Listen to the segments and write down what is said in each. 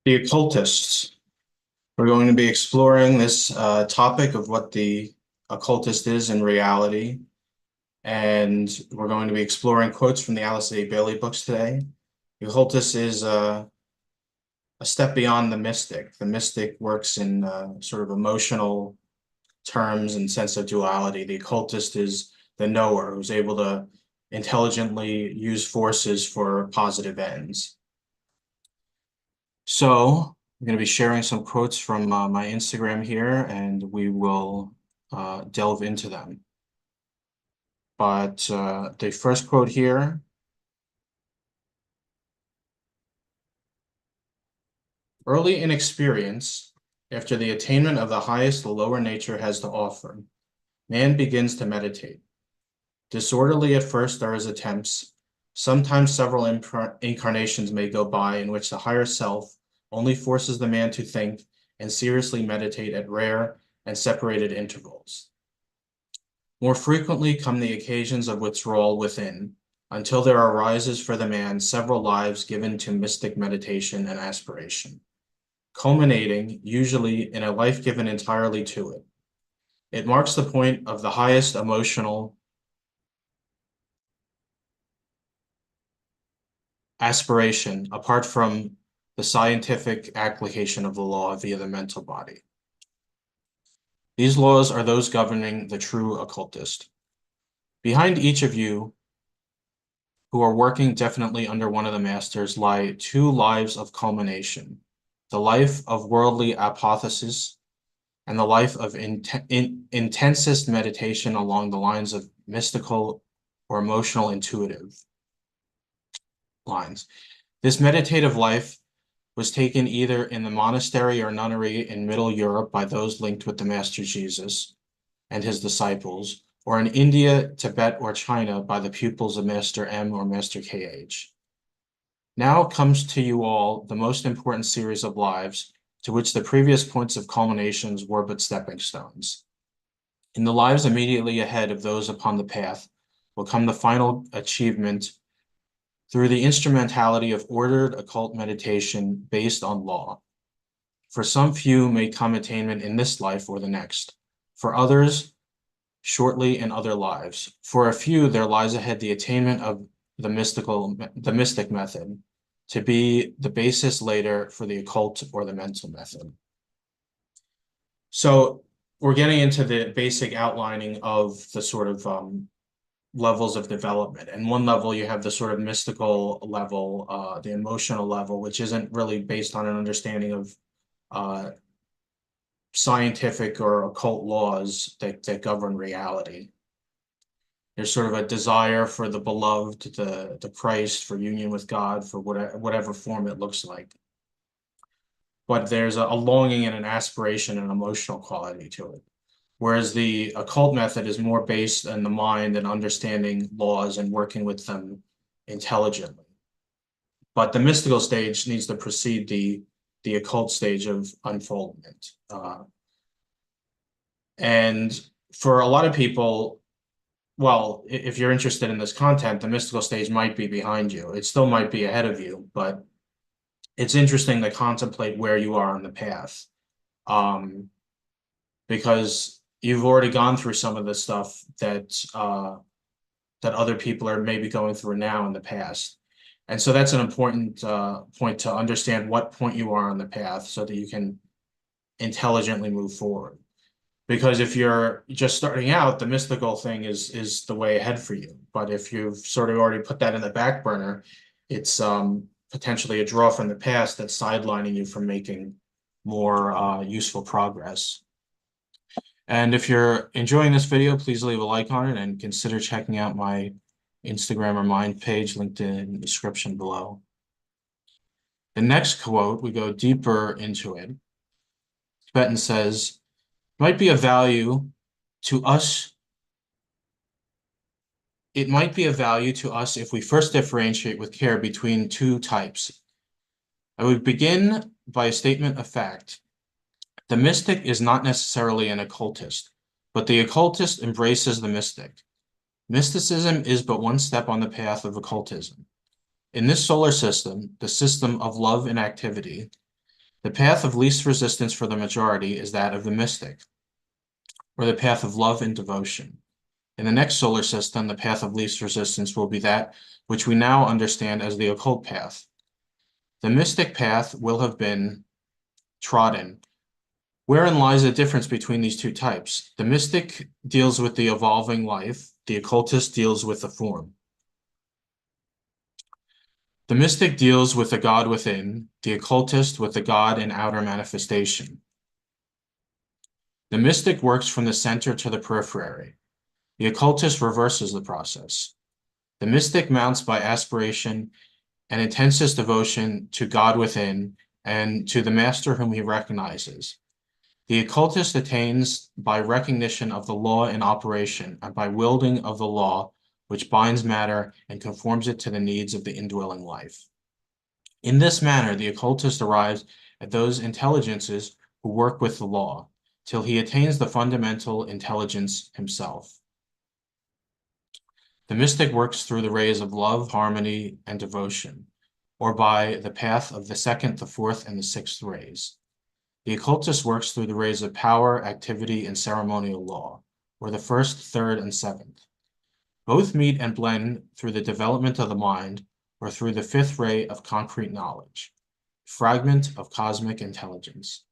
The occultists. We're going to be exploring this topic of what the occultist is in reality. And we're going to be exploring quotes from the Alice A. Bailey books today. The occultist is a step beyond the mystic. The mystic works in sort of emotional terms and sense of duality. The occultist is the knower who's able to intelligently use forces for positive ends. So I'm going to be sharing some quotes from my Instagram here, and we will delve into them. But the first quote here: early in experience, after the attainment of the highest the lower nature has to offer, man begins to meditate. Disorderly at first are his attempts. Sometimes several incarnations may go by in which the higher self only forces the man to think and seriously meditate at rare and separated intervals. More frequently come the occasions of withdrawal within, until there arises for the man several lives given to mystic meditation and aspiration, culminating usually in a life given entirely to it. It marks the point of the highest emotional aspiration apart from the scientific application of the law via the mental body. These laws are those governing the true occultist. Behind each of you who are working definitely under one of the masters lie two lives of culmination, the life of worldly apotheosis and the life of intensest meditation along the lines of mystical or emotional intuitive lines. This meditative life was taken either in the monastery or nunnery in Middle Europe by those linked with the Master Jesus and his disciples, or in India, Tibet, or China by the pupils of Master M or Master KH. Now comes to you all the most important series of lives to which the previous points of culminations were but stepping stones. In the lives immediately ahead of those upon the path will come the final achievement through the instrumentality of ordered occult meditation based on law. For some few may come attainment in this life or the next. For others, shortly in other lives. For a few, there lies ahead the attainment of the mystic method, to be the basis later for the occult or the mental method. So we're getting into the basic outlining of the sort of levels of development. And one level, you have the sort of mystical level, the emotional level, which isn't really based on an understanding of scientific or occult laws that govern reality. There's sort of a desire for the beloved, the Christ, for union with God, for whatever form it looks like. But there's a longing and an aspiration and emotional quality to it. Whereas the occult method is more based in the mind and understanding laws and working with them intelligently. But the mystical stage needs to precede the occult stage of unfoldment. And for a lot of people, well, if you're interested in this content, the mystical stage might be behind you. It still might be ahead of you, but it's interesting to contemplate where you are on the path. Because you've already gone through some of the stuff that other people are maybe going through now in the past. And so that's an important point to understand what point you are on the path so that you can intelligently move forward. Because if you're just starting out, the mystical thing is the way ahead for you. But if you've sort of already put that in the back burner, it's potentially a draw from the past that's sidelining you from making more useful progress. And if you're enjoying this video, please leave a like on it and consider checking out my Instagram or Mind page linked in the description below. The next quote, we go deeper into it. Tibetan says, might be of value to us. It might be of value to us if we first differentiate with care between two types. I would begin by a statement of fact. The mystic is not necessarily an occultist, but the occultist embraces the mystic. Mysticism is but one step on the path of occultism. In this solar system, the system of love and activity, The path of least resistance for the majority is that of the mystic, or the path of love and devotion. In the next solar system, the path of least resistance will be that which we now understand as the occult path. The mystic path will have been trodden. Wherein lies the difference between these two types? The mystic deals with the evolving life, the occultist deals with the form. The mystic deals with the God within, the occultist with the God in outer manifestation. The mystic works from the center to the periphery. The occultist reverses the process. The mystic mounts by aspiration and intensest devotion to God within and to the master whom he recognizes. The occultist attains by recognition of the law in operation and by wielding of the law, which binds matter and conforms it to the needs of the indwelling life. In this manner, the occultist arrives at those intelligences who work with the law, till he attains the fundamental intelligence himself. The mystic works through the rays of love, harmony, and devotion, or by the path of the second, the fourth, and the sixth rays. The occultist works through the rays of power, activity, and ceremonial law, or the first, third, and seventh. Both meet and blend through the development of the mind, or through the fifth ray of concrete knowledge, fragment of cosmic intelligence.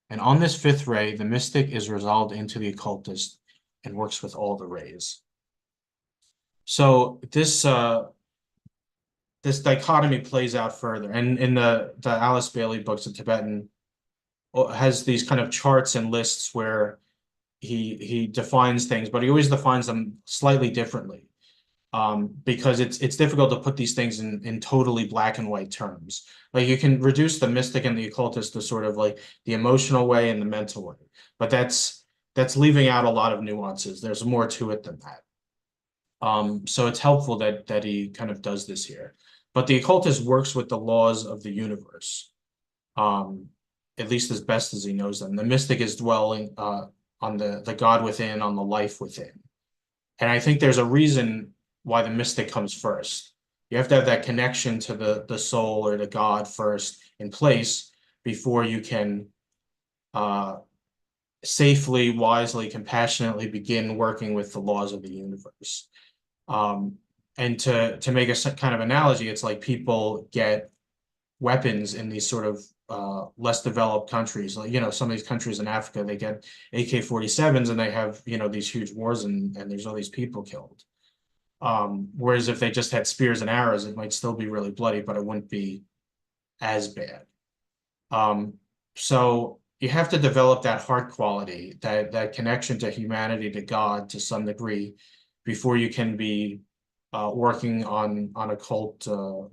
And on this fifth ray, the mystic is resolved into the occultist and works with all the rays. So this dichotomy plays out further. And in the Alice Bailey books, the Tibetan has these kind of charts and lists where he defines things, but he always defines them slightly differently. Because it's difficult to put these things in totally black and white terms. Like you can reduce the mystic and the occultist to sort of like the emotional way and the mental way, but that's leaving out a lot of nuances. There's more to it than that. So it's helpful that he kind of does this here. But the occultist works with the laws of the universe, at least as best as he knows them. The mystic is dwelling on the God within, on the life within. And I think there's a reason why the mystic comes first. You have to have that connection to the soul or to God first in place before you can safely, wisely, compassionately begin working with the laws of the universe. And to make a kind of analogy, it's like people get weapons in these sort of less developed countries. Like, some of these countries in Africa, they get AK-47s and they have, these huge wars and there's all these people killed. Whereas if they just had spears and arrows, it might still be really bloody, but it wouldn't be as bad. So you have to develop that heart quality, that connection to humanity, to God to some degree, before you can be working on occult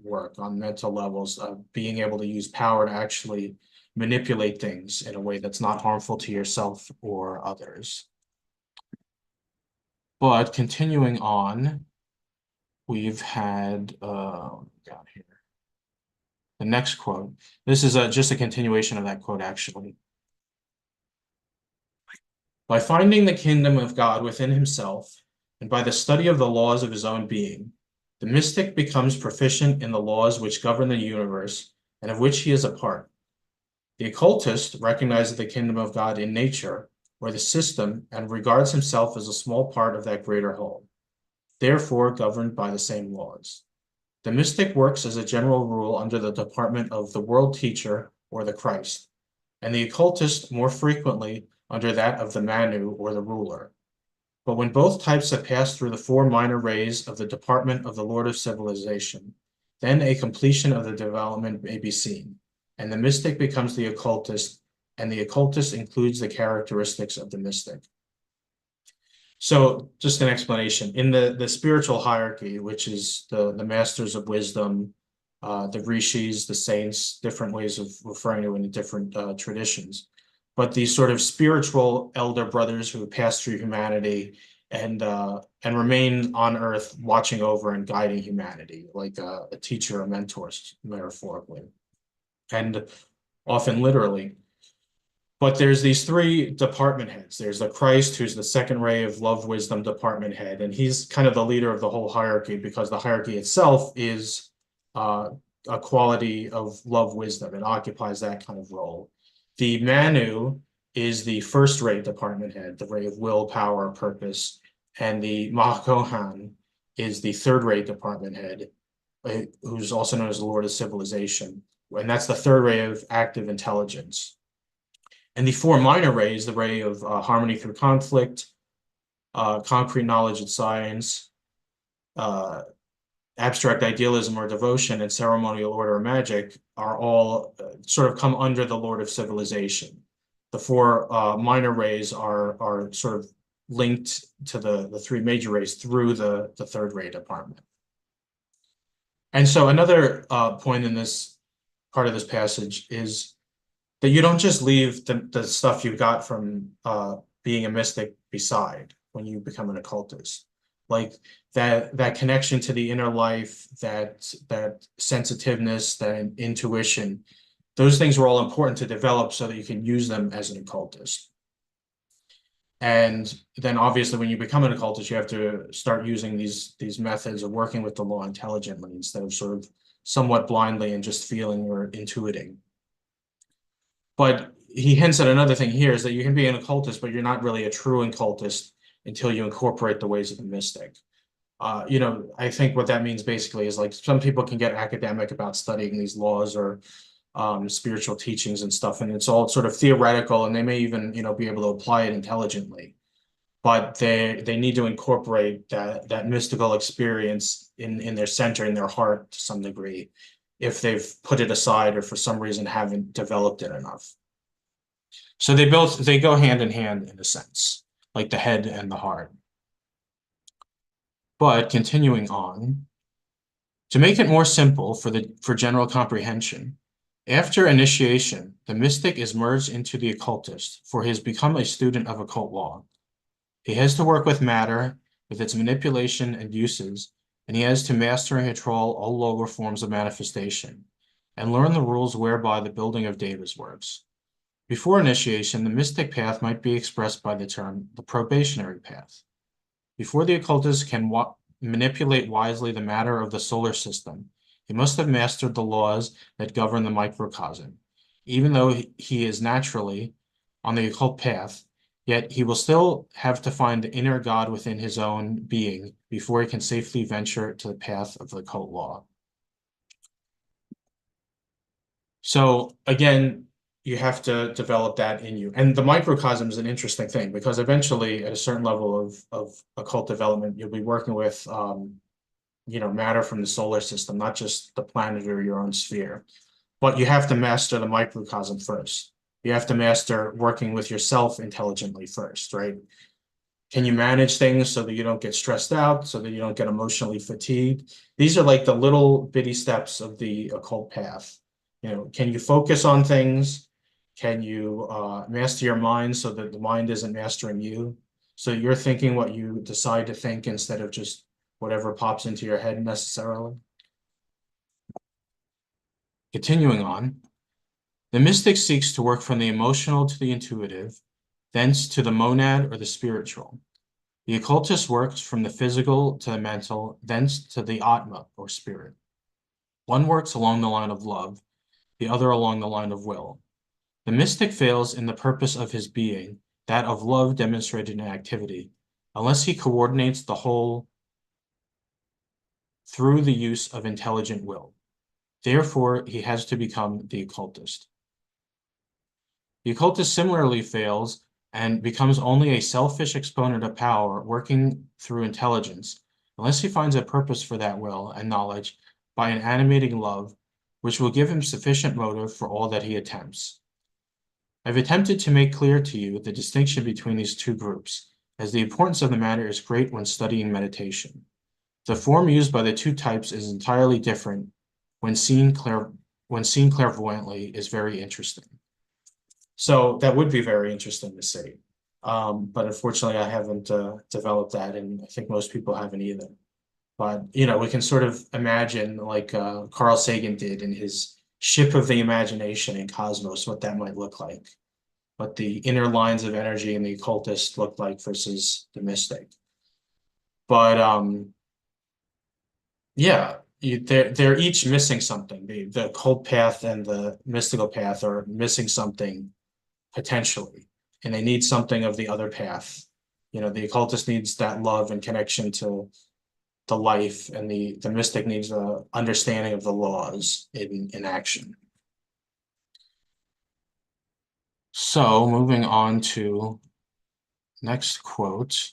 work, on mental levels, being able to use power to actually manipulate things in a way that's not harmful to yourself or others. But continuing on, we've had, down here, the next quote. This is just a continuation of that quote, actually. By finding the kingdom of God within himself, and by the study of the laws of his own being, the mystic becomes proficient in the laws which govern the universe and of which he is a part. The occultist recognizes the kingdom of God in nature or the system and regards himself as a small part of that greater whole, therefore governed by the same laws. The mystic works as a general rule under the department of the world teacher or the Christ, and the occultist more frequently under that of the Manu or the ruler. But when both types have passed through the four minor rays of the department of the Lord of Civilization, then a completion of the development may be seen, and the mystic becomes the occultist, and the occultist includes the characteristics of the mystic. So just an explanation. In the spiritual hierarchy, which is the masters of wisdom, the rishis, the saints, different ways of referring to it in different traditions, but these sort of spiritual elder brothers who pass through humanity and remain on earth watching over and guiding humanity, like a teacher or mentor, metaphorically, and often literally. But there's these three department heads. There's the Christ, who's the second ray of love, wisdom department head. And he's kind of the leader of the whole hierarchy because the hierarchy itself is a quality of love wisdom. It occupies that kind of role. The Manu is the first-rate department head, the ray of will, power, purpose, and the Mahakohan is the third-rate department head, who's also known as the Lord of Civilization, and that's the third ray of active intelligence. And the four minor rays, the ray of harmony through conflict, concrete knowledge and science, abstract idealism or devotion, and ceremonial order or magic, are all sort of come under the Lord of Civilization. The four minor rays are sort of linked to the three major rays through the third ray department. And so another point in this part of this passage is that you don't just leave the stuff you got from being a mystic beside when you become an occultist. Like that connection to the inner life, that sensitiveness, that intuition, those things were all important to develop so that you can use them as an occultist. And then obviously when you become an occultist, you have to start using these methods of working with the law intelligently instead of sort of somewhat blindly and just feeling or intuiting. But he hints at another thing here is that you can be an occultist, but you're not really a true occultist until you incorporate the ways of the mystic. I think what that means basically is like some people can get academic about studying these laws or spiritual teachings and stuff, and it's all sort of theoretical, and they may even be able to apply it intelligently, but they need to incorporate that mystical experience in their center, in their heart to some degree, if they've put it aside or for some reason haven't developed it enough. So they go hand in hand in a sense, like the head and the heart. But continuing on, to make it more simple for general comprehension, after initiation, the mystic is merged into the occultist, for he has become a student of occult law. He has to work with matter, with its manipulation and uses, and he has to master and control all lower forms of manifestation, and learn the rules whereby the building of devas works. Before initiation, the mystic path might be expressed by the term the probationary path. Before the occultist can manipulate wisely the matter of the solar system, he must have mastered the laws that govern the microcosm. Even though he is naturally on the occult path, yet he will still have to find the inner God within his own being before he can safely venture to the path of the occult law. So again, you have to develop that in you. And the microcosm is an interesting thing because eventually at a certain level of occult development, you'll be working with matter from the solar system, not just the planet or your own sphere. But you have to master the microcosm first. You have to master working with yourself intelligently first, right? Can you manage things so that you don't get stressed out, so that you don't get emotionally fatigued? These are like the little bitty steps of the occult path. Can you focus on things? Can you master your mind so that the mind isn't mastering you? So you're thinking what you decide to think instead of just whatever pops into your head necessarily. Continuing on, the mystic seeks to work from the emotional to the intuitive, thence to the monad or the spiritual. The occultist works from the physical to the mental, thence to the atma or spirit. One works along the line of love, the other along the line of will. The mystic fails in the purpose of his being, that of love demonstrated in activity, unless he coordinates the whole through the use of intelligent will. Therefore, he has to become the occultist. The occultist similarly fails and becomes only a selfish exponent of power working through intelligence, unless he finds a purpose for that will and knowledge by an animating love, which will give him sufficient motive for all that he attempts. I've attempted to make clear to you the distinction between these two groups, as the importance of the matter is great when studying meditation. The form used by the two types is entirely different when seen clairvoyantly is very interesting. So that would be very interesting to see. But unfortunately, I haven't developed that, and I think most people haven't either. But, we can sort of imagine, like Carl Sagan did in his Ship of the Imagination in Cosmos, what that might look like. What the inner lines of energy in the occultist look like versus the mystic. But, yeah, they're each missing something. The occult path and the mystical path are missing something potentially, and they need something of the other path. The occultist needs that love and connection to the life, and the mystic needs the understanding of the laws in action. So moving on to next quote.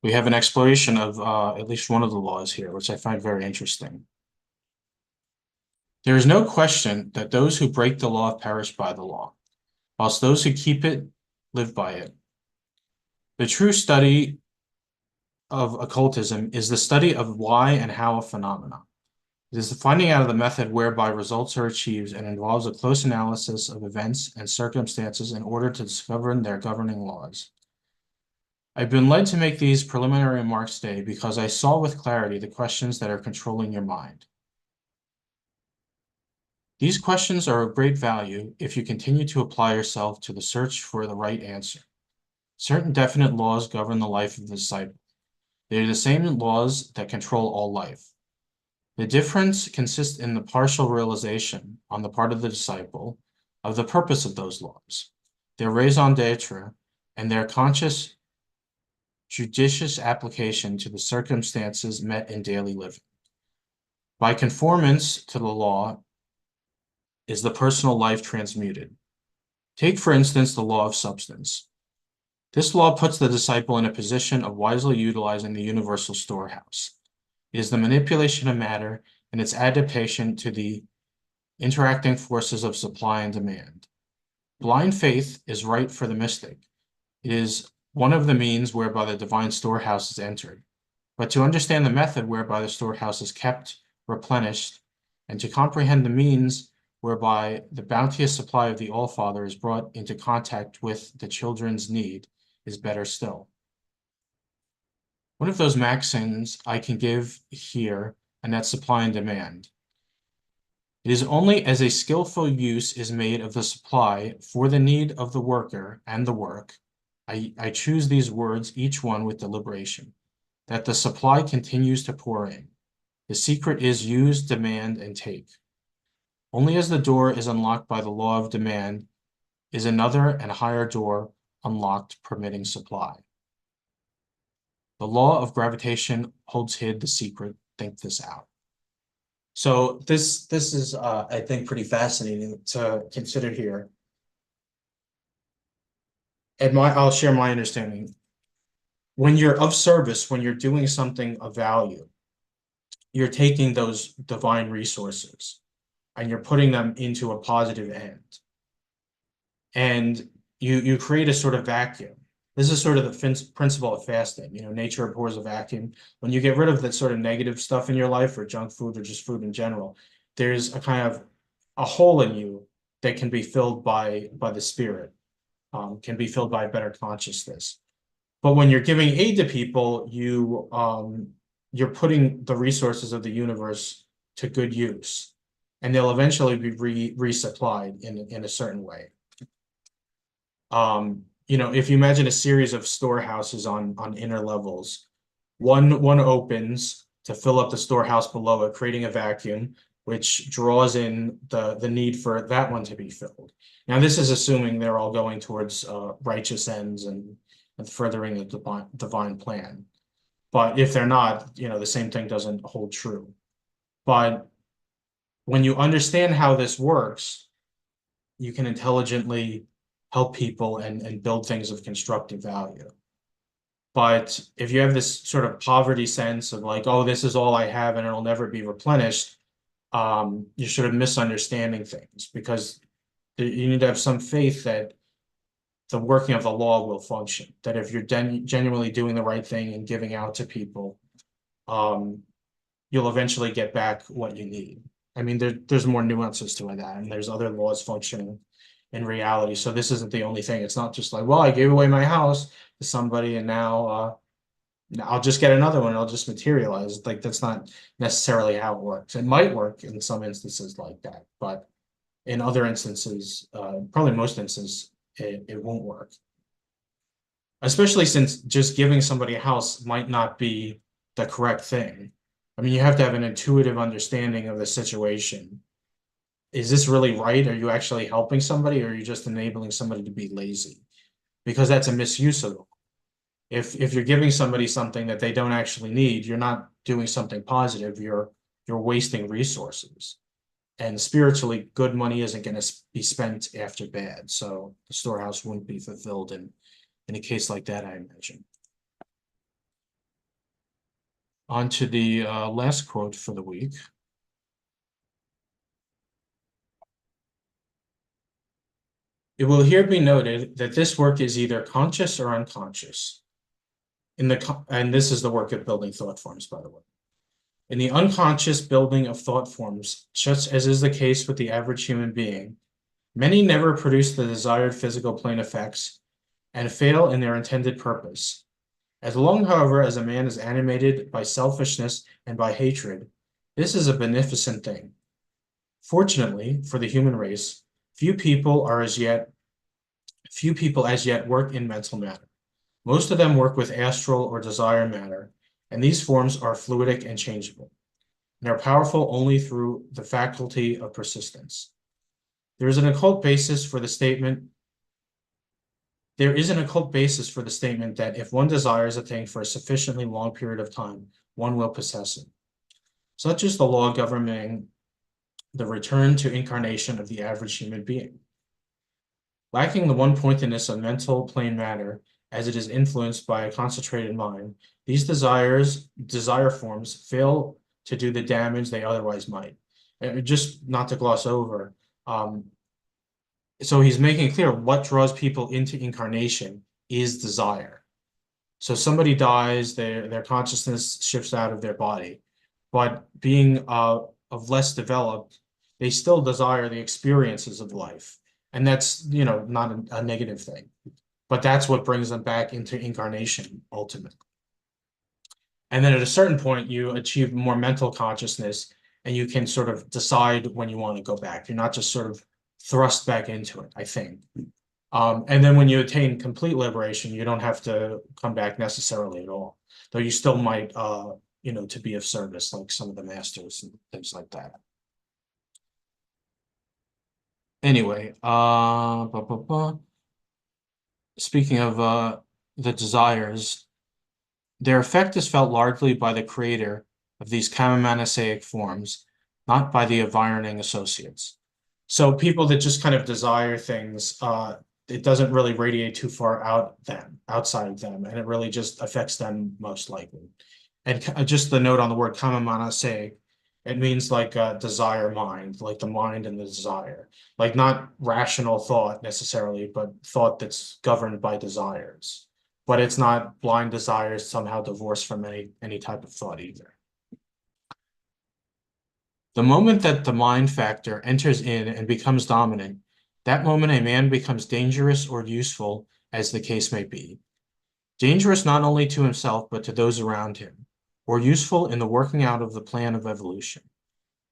We have an exploration of at least one of the laws here, which I find very interesting. There is no question that those who break the law perish by the law, whilst those who keep it live by it. The true study of occultism is the study of why and how of phenomena. It is the finding out of the method whereby results are achieved and involves a close analysis of events and circumstances in order to discover their governing laws. I've been led to make these preliminary remarks today because I saw with clarity the questions that are controlling your mind. These questions are of great value if you continue to apply yourself to the search for the right answer. Certain definite laws govern the life of the disciple. They are the same laws that control all life. The difference consists in the partial realization on the part of the disciple of the purpose of those laws, their raison d'etre, and their conscious, judicious application to the circumstances met in daily living. By conformance to the law is the personal life transmuted. Take, for instance, the law of substance. This law puts the disciple in a position of wisely utilizing the universal storehouse. It is the manipulation of matter and its adaptation to the interacting forces of supply and demand. Blind faith is right for the mystic. It is one of the means whereby the divine storehouse is entered. But to understand the method whereby the storehouse is kept, replenished, and to comprehend the means whereby the bounteous supply of the All-Father is brought into contact with the children's need is better still. One of those maxims I can give here, and that's supply and demand. It is only as a skillful use is made of the supply for the need of the worker and the work, I choose these words, each one with deliberation, that the supply continues to pour in. The secret is use, demand, and take. Only as the door is unlocked by the law of demand is another and higher door unlocked, permitting supply. The law of gravitation holds hid the secret. Think this out. So this is, I think, pretty fascinating to consider here. And I'll share my understanding. When you're of service, when you're doing something of value, you're taking those divine resources and you're putting them into a positive end. And you create a sort of vacuum. This is sort of the principle of fasting. Nature abhors a vacuum. When you get rid of that sort of negative stuff in your life, or junk food, or just food in general, there's a kind of a hole in you that can be filled by the spirit, can be filled by a better consciousness. But when you're giving aid to people, you're putting the resources of the universe to good use, and they'll eventually be resupplied in a certain way. If you imagine a series of storehouses on inner levels, one opens to fill up the storehouse below it, creating a vacuum, which draws in the need for that one to be filled. Now, this is assuming they're all going towards righteous ends and furthering the divine plan. But if they're not, the same thing doesn't hold true. But when you understand how this works, you can intelligently help people and build things of constructive value. But if you have this sort of poverty sense of like, oh, this is all I have and it'll never be replenished, you're sort of misunderstanding things, because you need to have some faith that the working of the law will function, that if you're genuinely doing the right thing and giving out to people, you'll eventually get back what you need. I mean, there's more nuances to that, and there's other laws functioning in reality. So this isn't the only thing. It's not just like, well, I gave away my house to somebody and now I'll just get another one. It'll just materialize. Like, that's not necessarily how it works. It might work in some instances like that, but in other instances, probably most instances, it won't work. Especially since just giving somebody a house might not be the correct thing. I mean, you have to have an intuitive understanding of the situation. Is this really right? Are you actually helping somebody, or are you just enabling somebody to be lazy? Because that's a misuse of it. If you're giving somebody something that they don't actually need, you're not doing something positive. You're wasting resources. And spiritually, good money isn't going to be spent after bad. So the storehouse wouldn't be fulfilled in a case like that, I imagine. On to the last quote for the week. It will here be noted that this work is either conscious or unconscious. And this is the work of building thought forms, by the way. In the unconscious building of thought forms, just as is the case with the average human being, many never produce the desired physical plane effects and fail in their intended purpose. As long, however, as a man is animated by selfishness and by hatred, this is a beneficent thing. Fortunately for the human race, few people as yet work in mental matter. Most of them work with astral or desire matter, and these forms are fluidic and changeable, and are powerful only through the faculty of persistence. There is an occult basis for the statement that if one desires a thing for a sufficiently long period of time, one will possess it. Such is the law governing the return to incarnation of the average human being. Lacking the one-pointedness of mental plane matter, as it is influenced by a concentrated mind, these desire forms fail to do the damage they otherwise might. And just not to gloss over, so he's making clear what draws people into incarnation is desire. So somebody dies, their consciousness shifts out of their body, but being of less developed, they still desire the experiences of life. And that's, not a negative thing, but that's what brings them back into incarnation ultimately. And then at a certain point, you achieve more mental consciousness and you can sort of decide when you want to go back. You're not just sort of thrust back into it, I think. And then when you attain complete liberation, you don't have to come back necessarily at all, though you still might, to be of service, like some of the masters and things like that. Anyway, speaking of the desires, their effect is felt largely by the creator of these Kamamanasaic forms, not by the environing associates. So people that just kind of desire things, it doesn't really radiate too far outside of them, and it really just affects them most likely. And just the note on the word Kamamanasaic, it means like a desire mind, like the mind and the desire, like not rational thought necessarily, but thought that's governed by desires. But it's not blind desires somehow divorced from any type of thought either. The moment that the mind factor enters in and becomes dominant, that moment a man becomes dangerous or useful, as the case may be. Dangerous not only to himself, but to those around him, or useful in the working out of the plan of evolution.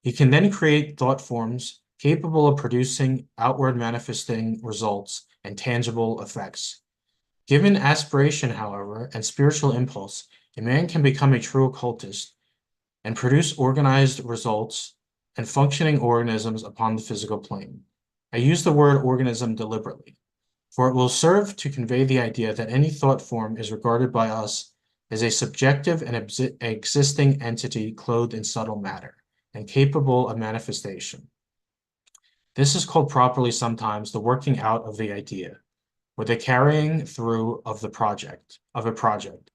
He can then create thought forms capable of producing outward manifesting results and tangible effects. Given aspiration, however, and spiritual impulse, a man can become a true occultist and produce organized results and functioning organisms upon the physical plane. I use the word organism deliberately, for it will serve to convey the idea that any thought form is regarded by us as a subjective and existing entity clothed in subtle matter and capable of manifestation. This is called properly sometimes the working out of the idea, or the carrying through of a project. It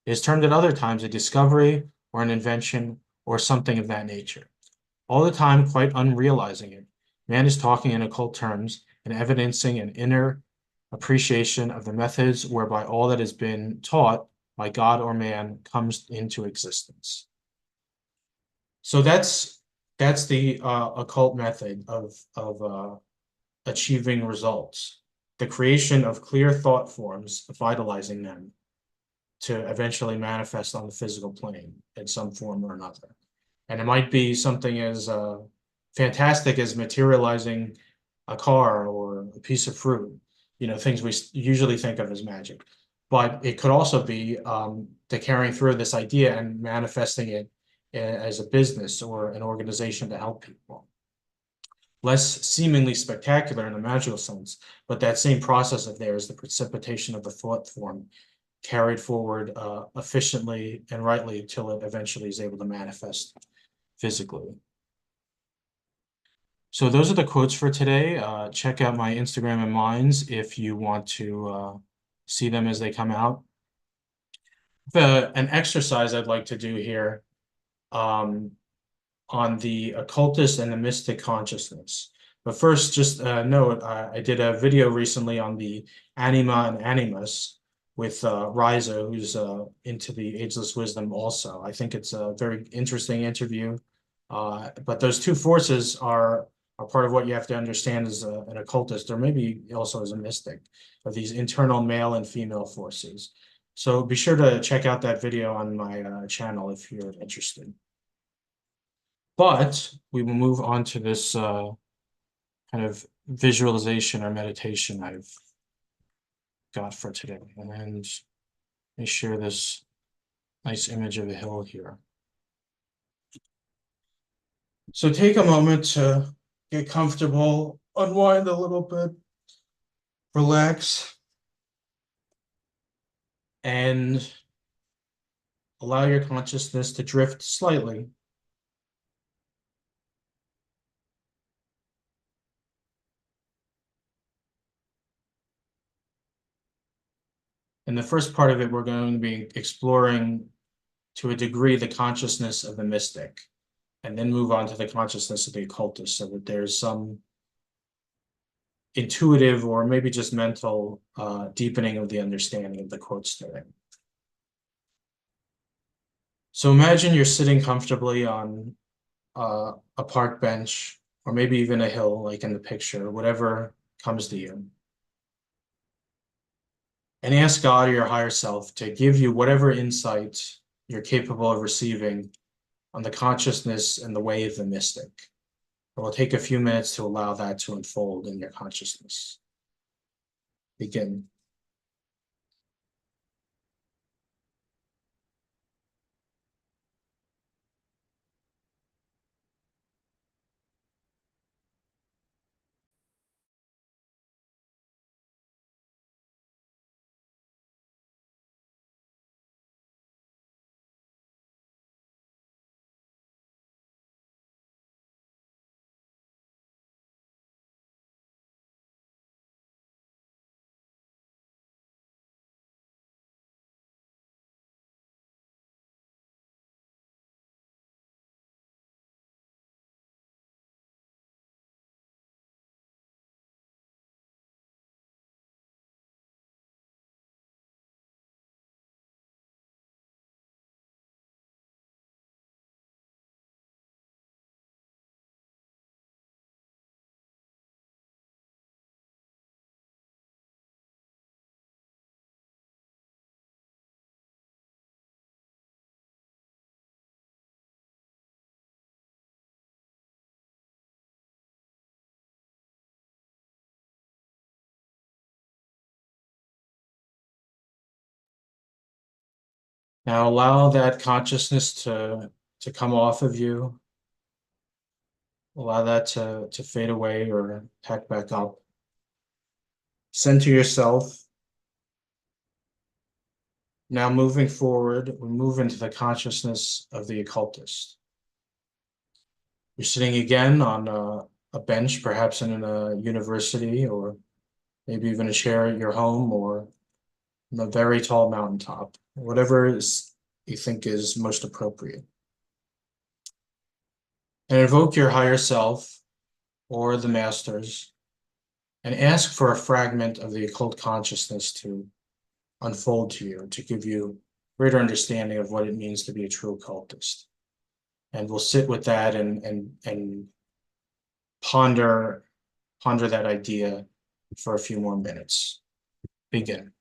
is termed at other times a discovery or an invention or something of that nature. All the time, quite unrealizing it, man is talking in occult terms and evidencing an inner appreciation of the methods whereby all that has been taught by God or man comes into existence. So that's the occult method of achieving results. The creation of clear thought forms, vitalizing them to eventually manifest on the physical plane in some form or another. And it might be something as fantastic as materializing a car or a piece of fruit, things we usually think of as magic. but it could also be the carrying through this idea and manifesting it as a business or an organization to help people. Less seemingly spectacular in a magical sense, but that same process of there is the precipitation of the thought form carried forward efficiently and rightly until it eventually is able to manifest physically. So those are the quotes for today. Check out my Instagram and Minds if you want to see them as they come out. An exercise I'd like to do here on the occultist and the mystic consciousness. But first, just note, I did a video recently on the anima and animus with Riza, who's into the ageless wisdom also. I think it's a very interesting interview. But those two forces are part of what you have to understand as an occultist, or maybe also as a mystic, of these internal male and female forces. So be sure to check out that video on my channel if you're interested. But we will move on to this kind of visualization or meditation I've got for today. And let me share this nice image of a hill here. So take a moment to get comfortable, unwind a little bit, relax, and allow your consciousness to drift slightly. In the first part of it, we're going to be exploring to a degree the consciousness of the mystic, and then move on to the consciousness of the occultist, so that there's some intuitive or maybe just mental deepening of the understanding of the quotes today. So imagine you're sitting comfortably on a park bench, or maybe even a hill, like in the picture, whatever comes to you. And ask God or your higher self to give you whatever insight you're capable of receiving on the consciousness and the way of the mystic. It will take a few minutes to allow that to unfold in your consciousness. Begin. Now allow that consciousness to come off of you. Allow that to fade away or pack back up. Center yourself. Now moving forward, we move into the consciousness of the occultist. You're sitting again on a bench, perhaps in a university, or maybe even a chair at your home, or on a very tall mountaintop, whatever you think is most appropriate. And invoke your higher self or the masters and ask for a fragment of the occult consciousness to unfold to you, to give you greater understanding of what it means to be a true occultist. And we'll sit with that and ponder that idea for a few more minutes. Begin.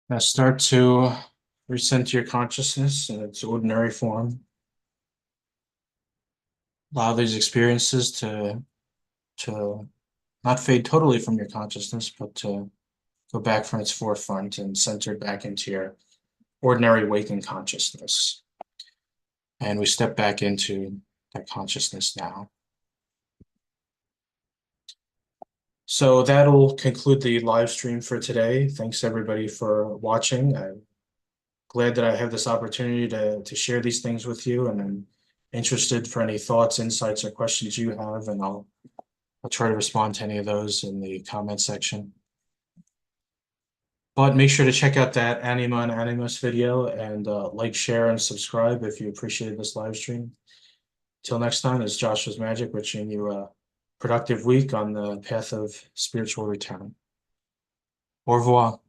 Now start to recenter your consciousness in its ordinary form. Allow these experiences to not fade totally from your consciousness, but to go back from its forefront and center back into your ordinary waking consciousness. And we step back into that consciousness now. So that'll conclude the live stream for today. Thanks everybody for watching. I'm glad that I have this opportunity to share these things with you, and I'm interested for any thoughts, insights, or questions you have, and I'll try to respond to any of those in the comment section. But make sure to check out that Anima and Animus video and like, share, and subscribe if you appreciated this live stream. Till next time, it's Joshua's Magic, wishing you a productive week on the path of spiritual return. Au revoir.